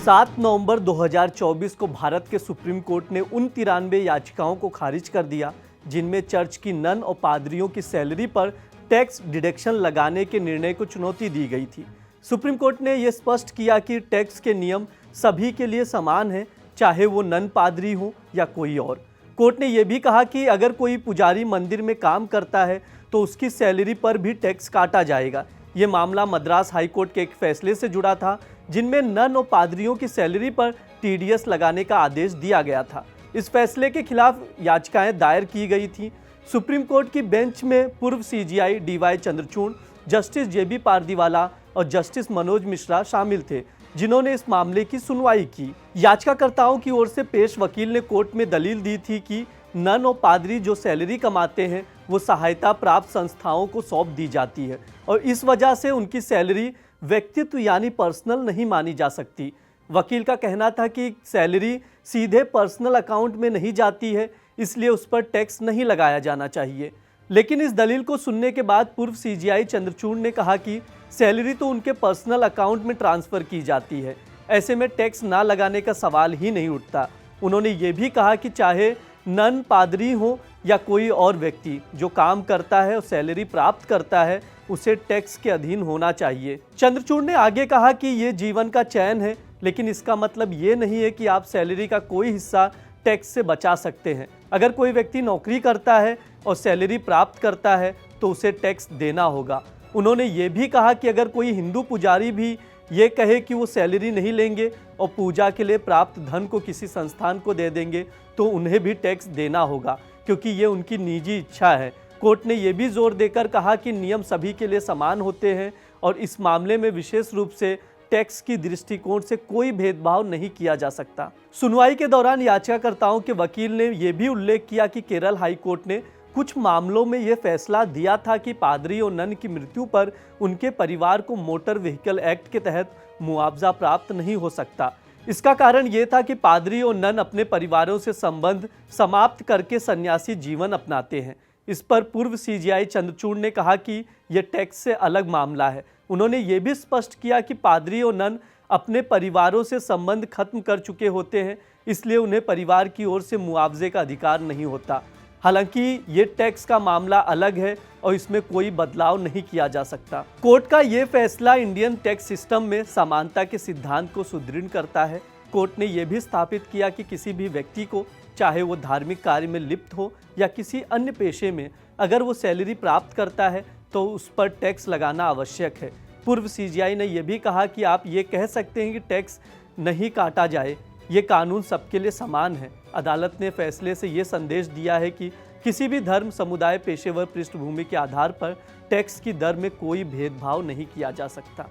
7 नवंबर 2024 को भारत के supreme court ने उन 93 याचिकाओं को खारिज कर दिया जिनमें चर्च की नन और पादरियों की सैलरी पर टैक्स डिडक्शन लगाने के निर्णय को चुनौती दी गई थी। सुप्रीम कोर्ट ने यह स्पष्ट किया कि टैक्स के नियम सभी के लिए समान हैं, चाहे वो नन पादरी हो या कोई और। कोर्ट ने यह भी कहा कि अगर कोई पुजारी मंदिर में काम करता है तो उसकी सैलरी पर भी टैक्स काटा जाएगा। ये मामला मद्रास हाईकोर्ट के एक फैसले से जुड़ा था जिनमें नन और पादरियों की सैलरी पर टीडीएस लगाने का आदेश दिया गया था। इस फैसले के खिलाफ याचिकाएं दायर की गई थी। सुप्रीम कोर्ट की बेंच में पूर्व सीजीआई डीवाई चंद्रचूड़, जस्टिस जेबी पारदीवाला और जस्टिस मनोज मिश्रा शामिल थे, जिन्होंने इस मामले की सुनवाई की। याचिकाकर्ताओं की ओर से पेश वकील ने कोर्ट में दलील दी थी कि नन और पादरी जो सैलरी कमाते हैं वो सहायता प्राप्त संस्थाओं को सौंप दी जाती है और इस वजह से उनकी सैलरी व्यक्तित्व यानी पर्सनल नहीं मानी जा सकती। वकील का कहना था कि सैलरी सीधे पर्सनल अकाउंट में नहीं जाती है, इसलिए उस पर टैक्स नहीं लगाया जाना चाहिए। लेकिन इस दलील को सुनने के बाद पूर्व सीजीआई चंद्रचूड़ ने कहा कि सैलरी तो उनके पर्सनल अकाउंट में ट्रांसफ़र की जाती है, ऐसे में टैक्स ना लगाने का सवाल ही नहीं उठता। उन्होंने ये भी कहा कि चाहे नन पादरी हो या कोई और व्यक्ति जो काम करता है और सैलरी प्राप्त करता है, उसे टैक्स के अधीन होना चाहिए। चंद्रचूड़ ने आगे कहा कि ये जीवन का चयन है, लेकिन इसका मतलब ये नहीं है कि आप सैलरी का कोई हिस्सा टैक्स से बचा सकते हैं। अगर कोई व्यक्ति नौकरी करता है और सैलरी प्राप्त करता है तो उसे टैक्स देना होगा। उन्होंने ये भी कहा कि अगर कोई हिंदू पुजारी भी ये कहे कि वो सैलरी नहीं लेंगे और पूजा के लिए प्राप्त धन को किसी संस्थान को दे देंगे तो उन्हें भी टैक्स देना होगा, क्योंकि ये उनकी निजी इच्छा है। कोर्ट ने यह भी जोर देकर कहा कि नियम सभी के लिए समान होते हैं और इस मामले में विशेष रूप से टैक्स की दृष्टिकोण से कोई भेदभाव नहीं किया जा सकता। सुनवाई के दौरान याचिकाकर्ताओं के वकील ने यह भी उल्लेख किया कि केरल हाई कोर्ट ने कुछ मामलों में यह फैसला दिया था कि पादरी और नन की मृत्यु पर उनके परिवार को मोटर व्हीकल एक्ट के तहत मुआवजा प्राप्त नहीं हो सकता। इसका कारण ये था कि पादरी और नन अपने परिवारों से संबंध समाप्त करके सन्यासी जीवन अपनाते हैं। इस पर पूर्व सीजीआई चंद्रचूड़ ने कहा कि यह टैक्स से अलग मामला है। उन्होंने ये भी स्पष्ट किया कि पादरी और नन अपने परिवारों से संबंध खत्म कर चुके होते हैं, इसलिए उन्हें परिवार की ओर से मुआवजे का अधिकार नहीं होता। हालांकि ये टैक्स का मामला अलग है और इसमें कोई बदलाव नहीं किया जा सकता। कोर्ट का ये फैसला इंडियन टैक्स सिस्टम में समानता के सिद्धांत को सुदृढ़ करता है। कोर्ट ने यह भी स्थापित किया कि किसी भी व्यक्ति को, चाहे वो धार्मिक कार्य में लिप्त हो या किसी अन्य पेशे में, अगर वो सैलरी प्राप्त करता है तो उस पर टैक्स लगाना आवश्यक है। पूर्व सीजीआई ने यह भी कहा कि आप ये कह सकते हैं कि टैक्स नहीं काटा जाए, ये कानून सबके लिए समान है। अदालत ने फैसले से ये संदेश दिया है कि किसी भी धर्म, समुदाय, पेशेवर पृष्ठभूमि के आधार पर टैक्स की दर में कोई भेदभाव नहीं किया जा सकता।